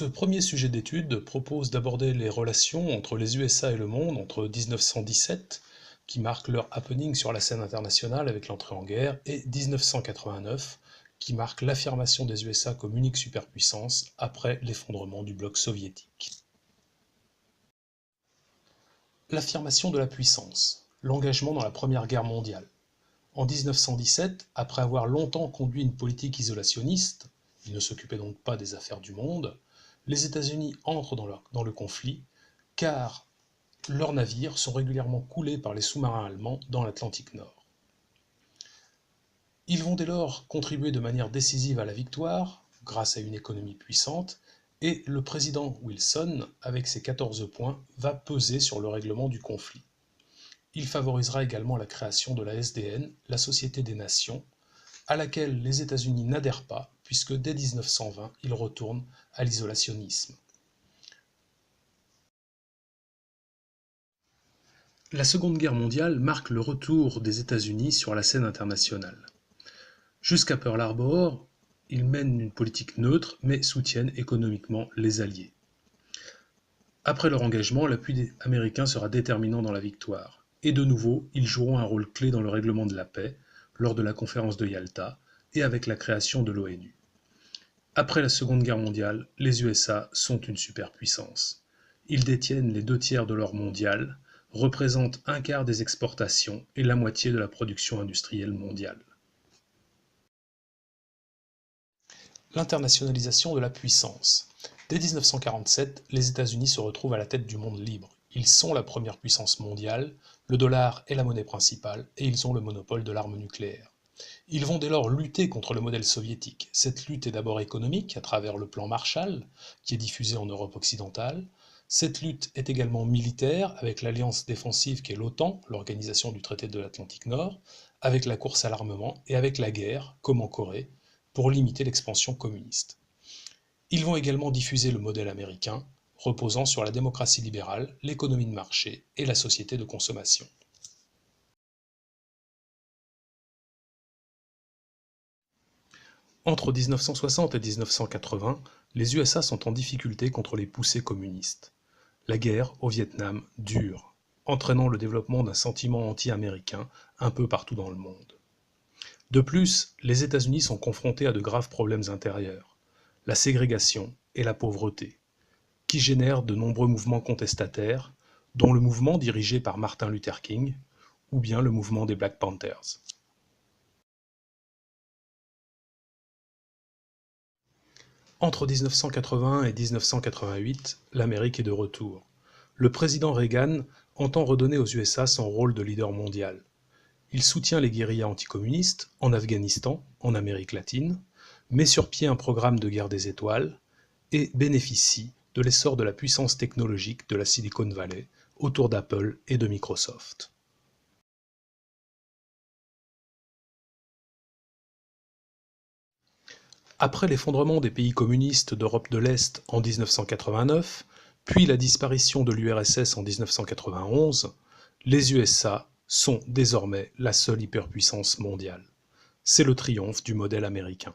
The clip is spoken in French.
Ce premier sujet d'étude propose d'aborder les relations entre les USA et le monde entre 1917, qui marque leur happening sur la scène internationale avec l'entrée en guerre, et 1989, qui marque l'affirmation des USA comme unique superpuissance après l'effondrement du bloc soviétique. L'affirmation de la puissance, l'engagement dans la Première Guerre mondiale. En 1917, après avoir longtemps conduit une politique isolationniste, ils ne s'occupaient donc pas des affaires du monde, les États-Unis entrent dans le conflit car leurs navires sont régulièrement coulés par les sous-marins allemands dans l'Atlantique Nord. Ils vont dès lors contribuer de manière décisive à la victoire, grâce à une économie puissante, et le président Wilson, avec ses 14 points, va peser sur le règlement du conflit. Il favorisera également la création de la SDN, la Société des Nations, à laquelle les États-Unis n'adhèrent pas, puisque dès 1920, ils retournent à l'isolationnisme. La Seconde Guerre mondiale marque le retour des États-Unis sur la scène internationale. Jusqu'à Pearl Harbor, ils mènent une politique neutre, mais soutiennent économiquement les Alliés. Après leur engagement, l'appui américain sera déterminant dans la victoire. Et de nouveau, ils joueront un rôle clé dans le règlement de la paix, lors de la conférence de Yalta, et avec la création de l'ONU. Après la Seconde Guerre mondiale, les USA sont une superpuissance. Ils détiennent les 2/3 de l'or mondial, représentent un quart des exportations et la moitié de la production industrielle mondiale. L'internationalisation de la puissance. Dès 1947, les États-Unis se retrouvent à la tête du monde libre. Ils sont la première puissance mondiale, le dollar est la monnaie principale et ils ont le monopole de l'arme nucléaire. Ils vont dès lors lutter contre le modèle soviétique. Cette lutte est d'abord économique à travers le plan Marshall, qui est diffusé en Europe occidentale. Cette lutte est également militaire avec l'alliance défensive qu'est l'OTAN, l'organisation du traité de l'Atlantique Nord, avec la course à l'armement et avec la guerre, comme en Corée, pour limiter l'expansion communiste. Ils vont également diffuser le modèle américain, reposant sur la démocratie libérale, l'économie de marché et la société de consommation. Entre 1960 et 1980, les USA sont en difficulté contre les poussées communistes. La guerre au Vietnam dure, entraînant le développement d'un sentiment anti-américain un peu partout dans le monde. De plus, les États-Unis sont confrontés à de graves problèmes intérieurs, la ségrégation et la pauvreté, qui génèrent de nombreux mouvements contestataires, dont le mouvement dirigé par Martin Luther King, ou bien le mouvement des Black Panthers. Entre 1980 et 1988, l'Amérique est de retour. Le président Reagan entend redonner aux USA son rôle de leader mondial. Il soutient les guérillas anticommunistes en Afghanistan, en Amérique latine, met sur pied un programme de guerre des étoiles et bénéficie de l'essor de la puissance technologique de la Silicon Valley autour d'Apple et de Microsoft. Après l'effondrement des pays communistes d'Europe de l'Est en 1989, puis la disparition de l'URSS en 1991, les USA sont désormais la seule hyperpuissance mondiale. C'est le triomphe du modèle américain.